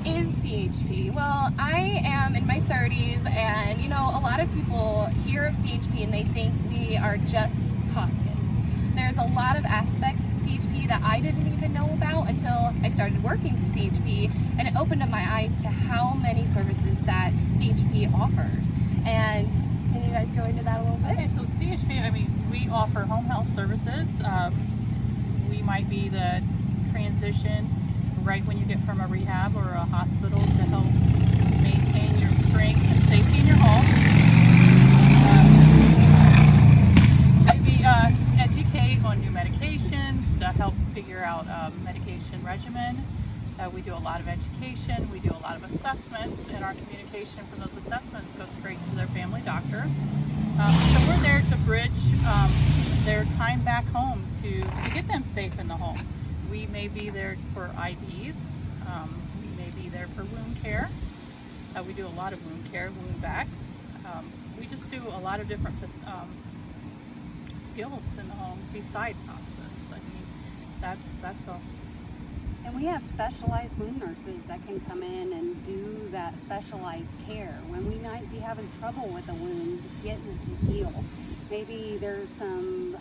is CHP? Well, I am in my 30s, and a lot of people hear of CHP and they think we are just hospice. There's a lot of aspects to CHP that I didn't even know about until I started working for CHP, and it opened up my eyes to how many services that CHP offers. And can you guys go into that a little bit? Okay, so CHP, we offer home health services. We might be the transition right when you get from a rehab or a hospital to help maintain your strength and safety in your home. Maybe educate on new medications, help figure out a medication regimen. We do a lot of education, we do a lot of assessments, and our communication from those assessments goes straight to their family doctor. So we're there to bridge their time back home to get them safe in the home. We may be there for IVs, we may be there for wound care. We do a lot of wound care, wound vacs. We just do a lot of different skills in the home besides hospice. That's all. And we have specialized wound nurses that can come in and do that specialized care. When we might be having trouble with a wound, getting it to heal. Maybe there's some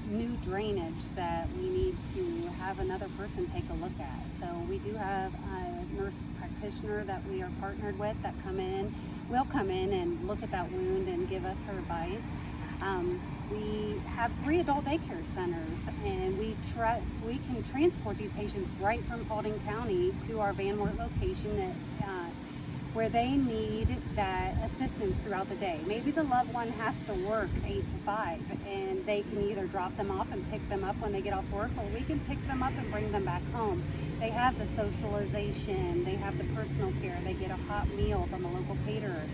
new drainage that we need to have another person take a look at. So we do have a nurse practitioner that we are partnered with that will come in and look at that wound and give us her advice. We have 3 adult daycare centers, and we can transport these patients right from Paulding County to our Van Wert location where they need that assistance throughout the day. Maybe the loved one has to work 8 to 5, and they can either drop them off and pick them up when they get off work, or we can pick them up and bring them back home. They have the socialization, they have the personal care, they get a hot meal from a local caterer.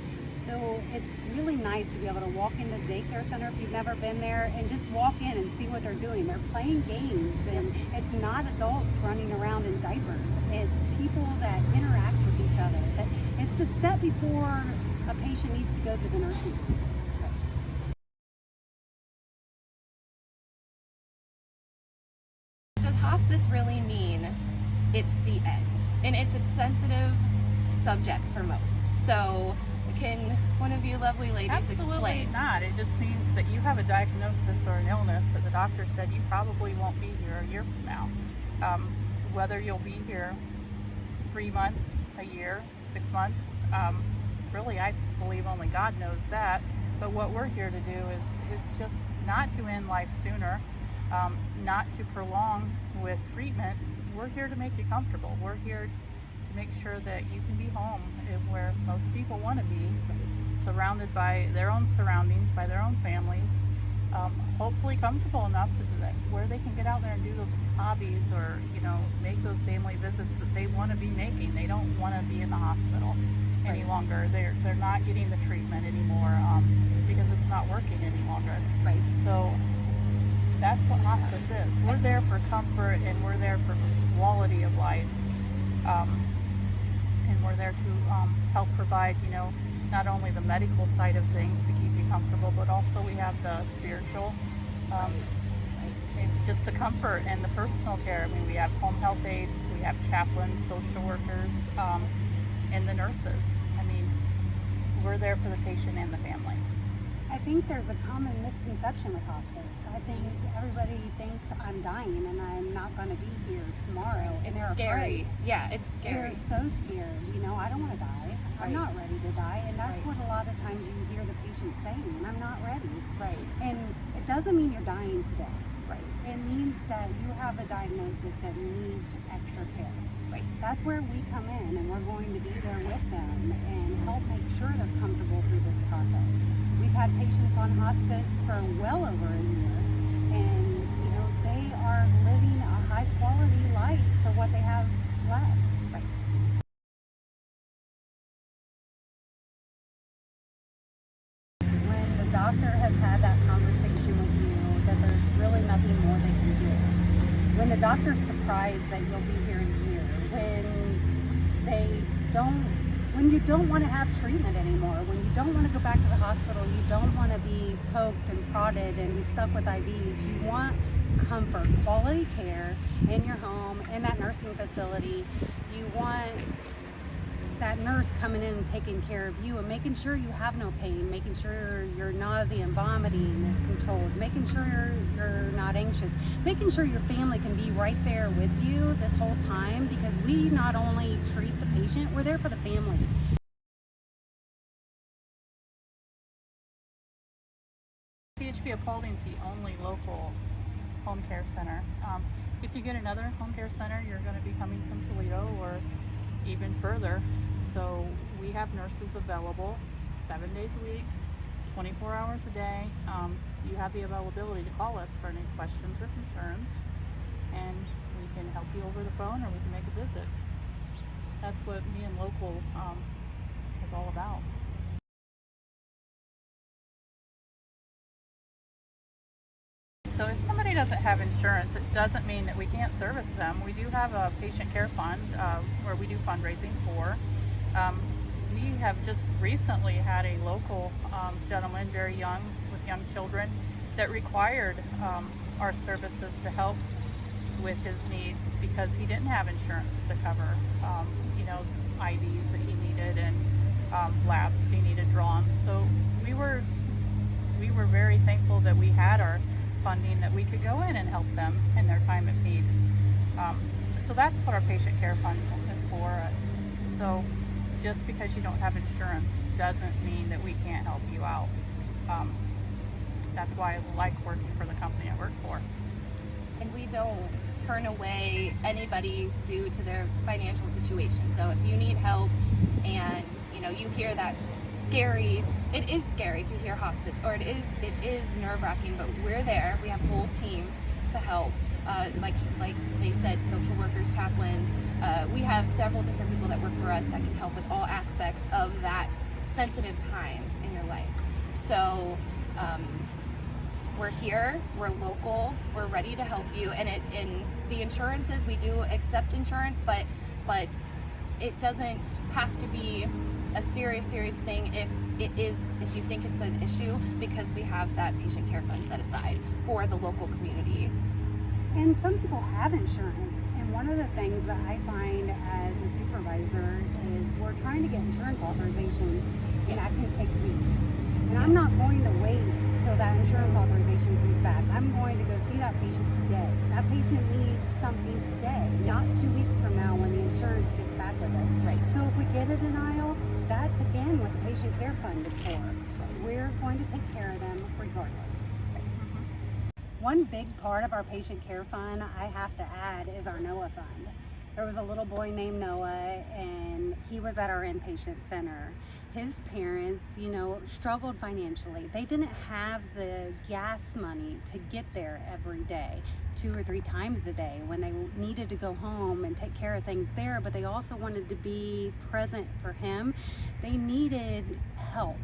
So it's really nice to be able to walk into the daycare center if you've never been there and just walk in and see what they're doing. They're playing games, and it's not adults running around in diapers. It's people that interact with each other. It's the step before a patient needs to go to the nursing home. Does hospice really mean it's the end? And it's a sensitive subject for most. So can one of you lovely ladies Absolutely explain? not. It just means that you have a diagnosis or an illness that the doctor said you probably won't be here a year from now. Whether you'll be here 3 months, a year, 6 months, really I believe only God knows that. But what we're here to do is just not to end life sooner, not to prolong with treatments. We're here to make you comfortable. We're here to make sure that you can be home where most people want to be, surrounded by their own surroundings, by their own families, hopefully comfortable enough where they can get out there and do those hobbies or make those family visits that they want to be making. They don't want to be in the hospital any longer. They're not getting the treatment anymore because it's not working any longer. Right. So that's what hospice is. We're there for comfort, and we're there for quality of life. And we're there to help provide, not only the medical side of things to keep you comfortable, but also we have the spiritual, and just the comfort and the personal care. We have home health aides, we have chaplains, social workers, and the nurses. We're there for the patient and the family. I think there's a common misconception with hospice. I think everybody thinks I'm dying and I'm not going to be here tomorrow. And It's they're scary. afraid. Yeah, it's scary. They're so scared. I don't want to die. I'm not ready to die. And that's what a lot of times you hear the patient saying, I'm not ready. Right. And it doesn't mean you're dying today. Right. It means that you have a diagnosis that needs extra care. Right. That's where we come in, and we're going to be there with them and help make sure they're comfortable through this process. We've had patients on hospice for well over a year, and they are living a high quality life for what they have left. Right. When the doctor has had that conversation with you, that there's really nothing more they can do. When the doctor's surprised that you'll be here in a year, when you don't want to have treatment anymore, when you don't want to go back to the hospital, you don't want to be poked and prodded and be stuck with IVs. You want comfort, quality care in your home, in that nursing facility. You want that nurse coming in and taking care of you and making sure you have no pain, making sure your nausea and vomiting is controlled, making sure you're not anxious, making sure your family can be right there with you this whole time, because we not only treat the patient, we're there for the family. CHP of Paulding is the only local home care center. If you get another home care center, you're going to be coming from Toledo or even further. So we have nurses available 7 days a week, 24 hours a day. You have the availability to call us for any questions or concerns, and we can help you over the phone or we can make a visit. That's what being local is all about. So if somebody doesn't have insurance, it doesn't mean that we can't service them. We do have a patient care fund where we do fundraising for. We have just recently had a local gentleman, very young, with young children, that required our services to help with his needs because he didn't have insurance to cover, IVs that he needed and labs he needed drawn. So we were very thankful that we had our funding, that we could go in and help them in their time of need. So that's what our patient care fund is for. So just because you don't have insurance doesn't mean that we can't help you out. That's why I like working for the company I work for. And we don't turn away anybody due to their financial situation. So if you need help and you hear that it is scary to hear hospice, or it is nerve-wracking, but we're there. We have a whole team to help. Like they said, social workers, chaplains. We have several different people that work for us that can help with all aspects of that sensitive time in your life. So we're here, we're local, we're ready to help you. And in the insurances, we do accept insurance, but it doesn't have to be a serious thing if you think it's an issue, because we have that patient care fund set aside for the local community. And some people have insurance, and one of the things that I find as a supervisor is we're trying to get insurance authorizations, and that can take weeks. And I'm not going to wait till that insurance authorization comes back. I'm going to go see that patient today. That patient needs something today, not 2 weeks from now when the insurance gets back with us. Right. So if we get a denial, that's again what the patient care fund is for. We're going to take care of them regardless. One big part of our patient care fund, I have to add, is our Noah fund. There was a little boy named Noah, and he was at our inpatient center. His parents, struggled financially. They didn't have the gas money to get there every day, 2 or 3 times a day when they needed to go home and take care of things there, but they also wanted to be present for him. They needed help.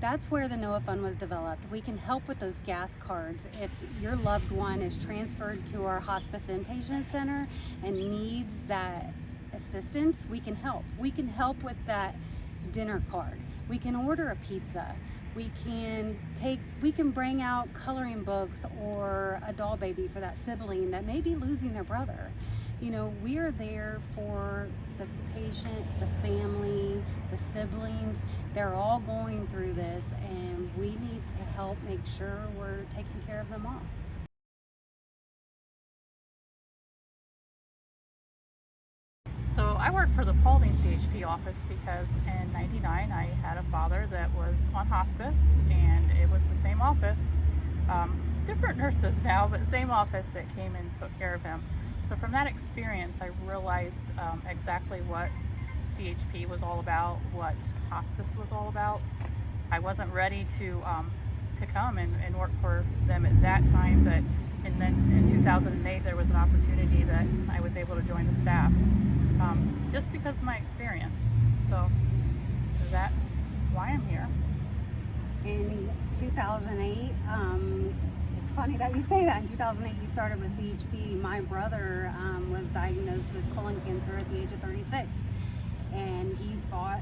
That's where the Noah Fund was developed. We can help with those gas cards. If your loved one is transferred to our hospice inpatient center and needs that assistance, we can help. We can help with that dinner card. We can order a pizza. We can bring out coloring books or a doll baby for that sibling that may be losing their brother. We are there for the patient, the family, the siblings. They're all going through this, and we need to help make sure we're taking care of them all. So I work for the Paulding CHP office because in '99 I had a father that was on hospice, and it was the same office, different nurses now, but same office that came and took care of him. So from that experience, I realized exactly what CHP was all about, what hospice was all about. I wasn't ready to come and work for them at that time, but then in 2008 there was an opportunity that I was able to join the staff just because of my experience. So that's why I'm here. In 2008, it's funny that you say that. In 2008, you started with CHP. My brother was diagnosed with colon cancer at the age of 36, and he fought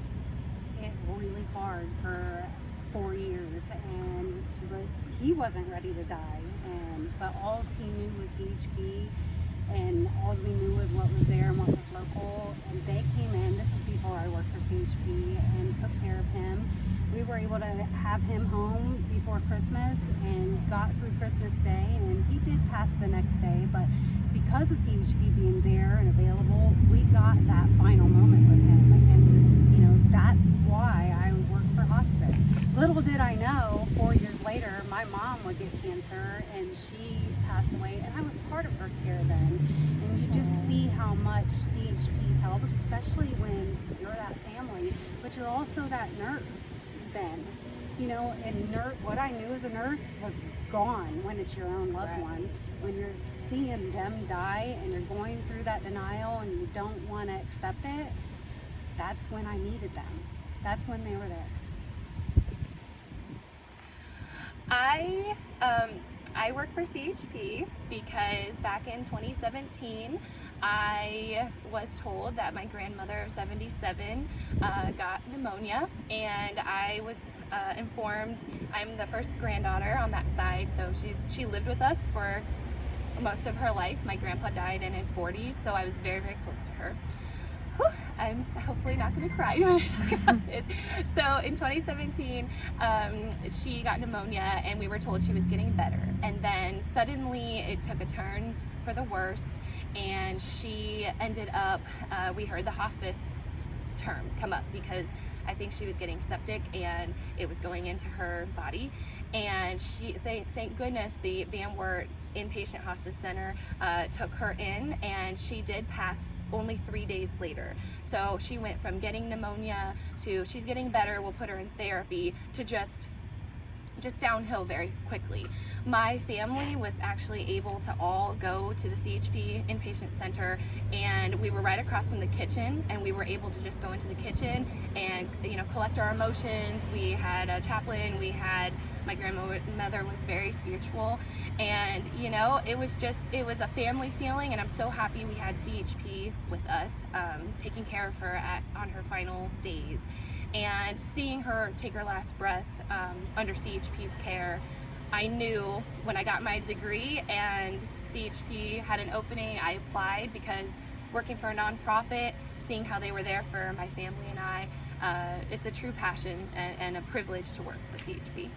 it really hard for 4 years, but he wasn't ready to die. But all he knew was CHP, and all we knew was what was there and what was local. And they came in. This is before I worked for CHP. got through Christmas Day, and he did pass the next day, but because of CHP being there and available, we got that final moment with him. And, you know, that's why I work for hospice. Little did I know, 4 years later, my mom would get cancer, and she passed away, and I was part of her care then. And you just see how much CHP helps, especially when you're that family, but you're also that nurse then. You know, and what I knew as a nurse was gone when it's your own loved one. When you're seeing them die and you're going through that denial and you don't want to accept it, that's when I needed them. That's when they were there. I work for CHP because back in 2017, I was told that my grandmother of 77 got pneumonia, and I was informed. I'm the first granddaughter on that side, so she lived with us for most of her life. My grandpa died in his 40s, so I was very, very close to her. I'm hopefully not going to cry when I talk about this. So in 2017, she got pneumonia, and we were told she was getting better. And then suddenly it took a turn for the worst, and she ended up, we heard the hospice term come up because I think she was getting septic and it was going into her body. And thank goodness the Van Wert Inpatient Hospice Center took her in, and she did pass only 3 days later. So she went from getting pneumonia to she's getting better, we'll put her in therapy, to just downhill very quickly. My family was actually able to all go to the CHP Inpatient Center, and we were right across from the kitchen, and we were able to just go into the kitchen and, you know, collect our emotions. We had a chaplain, my grandmother was very spiritual, and, you know, it was a family feeling, and I'm so happy we had CHP with us, taking care of her on her final days. And seeing her take her last breath under CHP's care, I knew when I got my degree and CHP had an opening, I applied, because working for a nonprofit, seeing how they were there for my family and I, it's a true passion and a privilege to work for CHP.